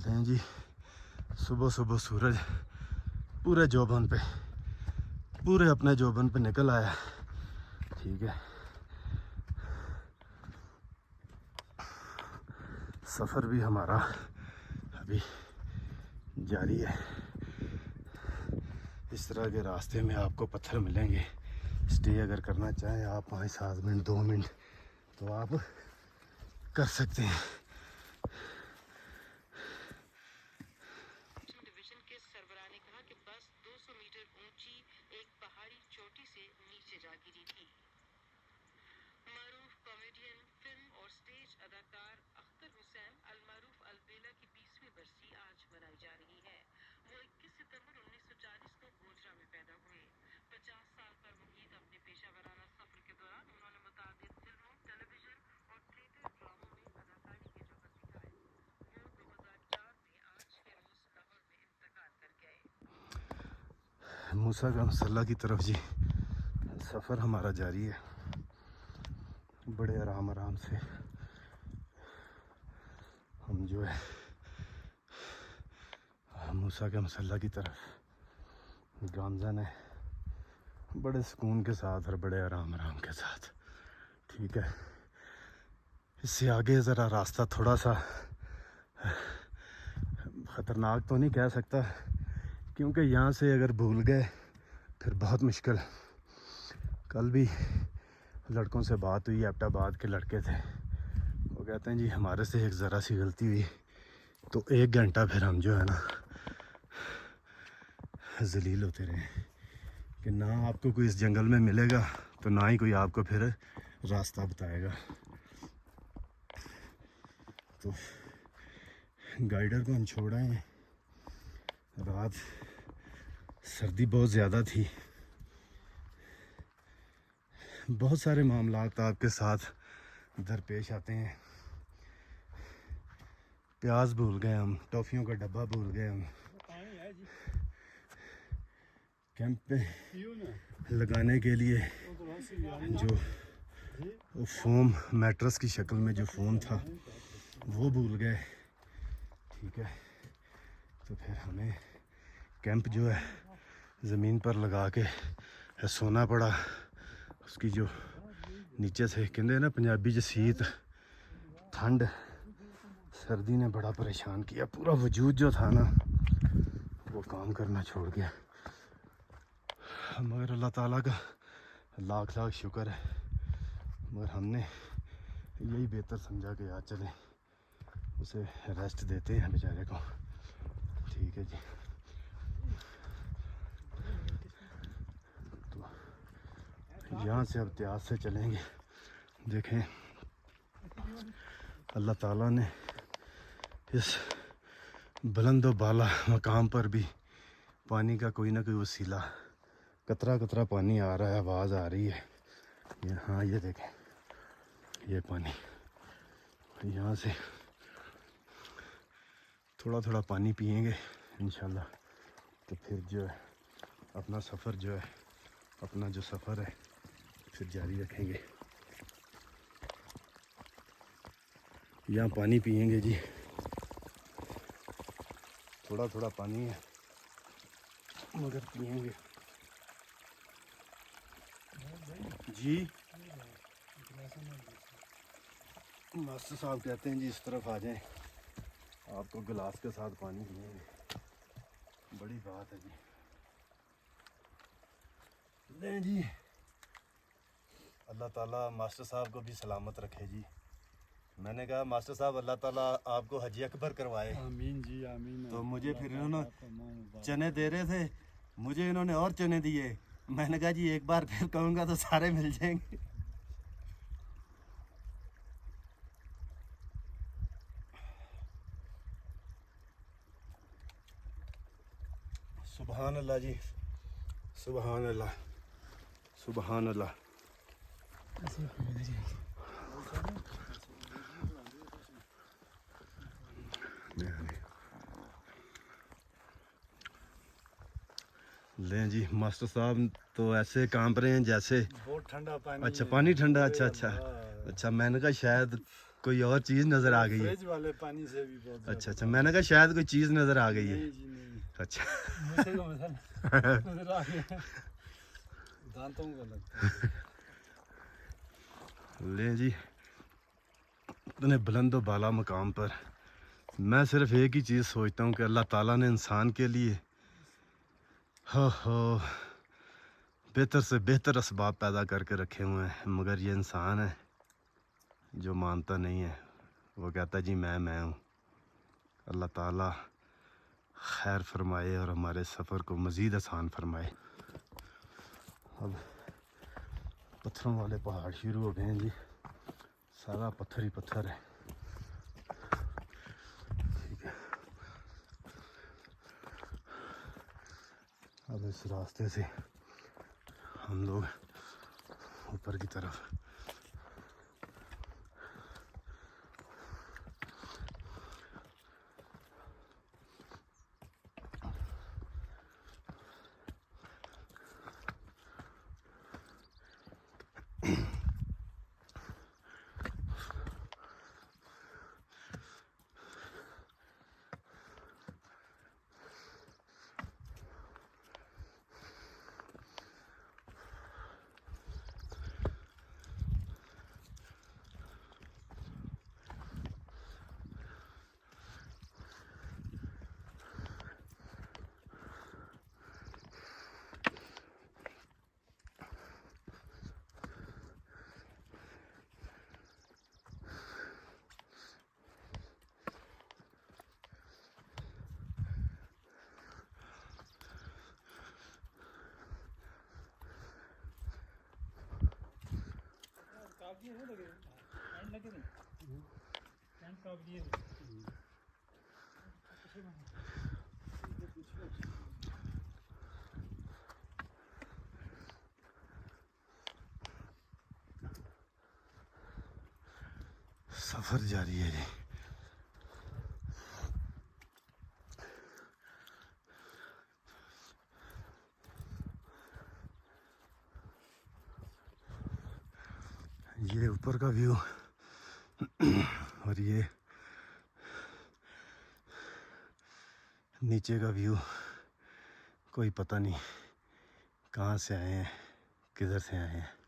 लें जी, सुबह सुबह सूरज पूरे जोबन पे, पूरे अपने जोबन पे निकल आया। ठीक है, सफ़र भी हमारा अभी जारी है। इस तरह के रास्ते में आपको पत्थर मिलेंगे। स्टे अगर करना चाहें आप 5-7 मिनट 2 मिनट तो आप कर सकते हैं। डिवीजन के सरबराह ने कहा कि बस 200 मीटर ऊंची एक पहाड़ी चोटी से नीचे जा गिरी थी। मारूफ कॉमेडियन, फिल्म और स्टेज अदाकार अख्तर हुसैन अलमारूफ अलबेला की 20वीं बरसी आज मनाई जा रही है। वो 21 सितंबर 1940 को गोजरा में पैदा हुए। 50 साल पर मुकीद अपने पेशा वराना सफर के दौरान उन्होंने मुताबिक फिल्मों, टेलीविजन और थिएटर ड्रामों में अदाकारी के जो दिखाए। वो 2004 में आज के रोज लाहौर में इंतकाल कर गए। मूसा का मसल्ला की तरफ जी सफ़र हमारा जारी है। बड़े आराम आराम से हम जो है मूसा के मसल्ला की तरफ गामज़न है, बड़े सुकून के साथ और बड़े आराम आराम के साथ। ठीक है, इससे आगे ज़रा रास्ता थोड़ा सा ख़तरनाक तो नहीं कह सकता, क्योंकि यहाँ से अगर भूल गए फिर बहुत मुश्किल। कल भी लड़कों से बात हुई, एबटाबाद के लड़के थे, वो कहते हैं जी हमारे से एक ज़रा सी गलती हुई तो 1 घंटा फिर हम जो है ना जलील होते रहे कि ना आपको कोई इस जंगल में मिलेगा तो ना ही कोई आपको फिर रास्ता बताएगा। तो गाइडर को हम छोड़ आए हैं। रात सर्दी बहुत ज़्यादा थी, बहुत सारे मामलात आपके साथ दरपेश आते हैं। प्याज भूल गए हम, टॉफ़ियों का डब्बा भूल गए हम, कैंप पे लगाने के लिए जो वो फोम मैट्रेस की शक्ल में जो फोम था वो भूल गए। ठीक है, तो फिर हमें कैंप जो है ज़मीन पर लगा के सोना पड़ा। उसकी जो नीचे से कहते हैं ना पंजाबी च सीत, ठंड सर्दी ने बड़ा परेशान किया। पूरा वजूद जो था ना वो काम करना छोड़ गया। मगर अल्लाह ताला का लाख लाख शुक्र है, मगर हमने यही बेहतर समझा कि यार चले उसे रेस्ट देते हैं बेचारे को। ठीक है जी, तो यहाँ से अब त्यास से चलेंगे। देखें अल्लाह ताला ने इस बुलंद व बाला मकाम पर भी पानी का कोई ना कोई वसीला, कतरा कतरा पानी आ रहा है, आवाज़ आ रही है। हाँ ये देखें, ये पानी यहाँ से थोड़ा थोड़ा पानी पिएंगे इंशाल्लाह, तो फिर जो है अपना सफ़र जो है, अपना जो सफ़र है फिर जारी रखेंगे। यहाँ पानी पिएंगे जी, थोड़ा थोड़ा पानी है मगर पिएंगे जी। मास्टर साहब कहते हैं जी इस तरफ आ जाएं, आपको गिलास के साथ पानी पिएंगे। बड़ी बात है जी। लें जी, अल्लाह ताला मास्टर साहब को भी सलामत रखे जी। मैंने कहा मास्टर साहब अल्लाह ताला आपको हज अकबर करवाए। आमीन जी आमीन। तो मुझे फिर इन्होंने चने दे रहे थे, मुझे इन्होंने और चने दिए। मैंने कहा जी एक बार फिर कहूँगा तो सारे मिल जाएंगे। सुभान अल्लाह जी, सुभान अल्लाह, सुभान अल्लाह। लें जी, मास्टर साहब तो ऐसे कांप रहे हैं जैसे बहुत ठंडा पानी। अच्छा पानी ठंडा, अच्छा अच्छा अच्छा। मैंने कहा शायद कोई और चीज़ नज़र आ गई है? फ्रिज वाले पानी से भी बहुत अच्छा अच्छा, मैंने कहा शायद कोई चीज़ नज़र आ गई है। नहीं जी नहीं, अच्छा मुझे को मसाला नजर आ गया, दांतों का लगता है। ले जी, इतने बुलंद बाला मकाम पर मैं सिर्फ एक ही चीज़ सोचता हूँ कि अल्लाह ताला ने इंसान के लिए हो बेहतर से बेहतर असबाब पैदा करके रखे हुए हैं, मगर ये इंसान है जो मानता नहीं है। वो कहता है जी मैं हूँ। अल्लाह ताला खैर फरमाए और हमारे सफ़र को मज़ीद आसान फरमाए। अब पत्थरों वाले पहाड़ शुरू हो गए हैं जी, सारा पत्थर ही पत्थर है। ठीक है, अब इस रास्ते से हम लोग ऊपर की तरफ सफ़र जारी है जी। ये ऊपर का व्यू और ये नीचे का व्यू, कोई पता नहीं कहाँ से आए हैं, किधर से आए हैं।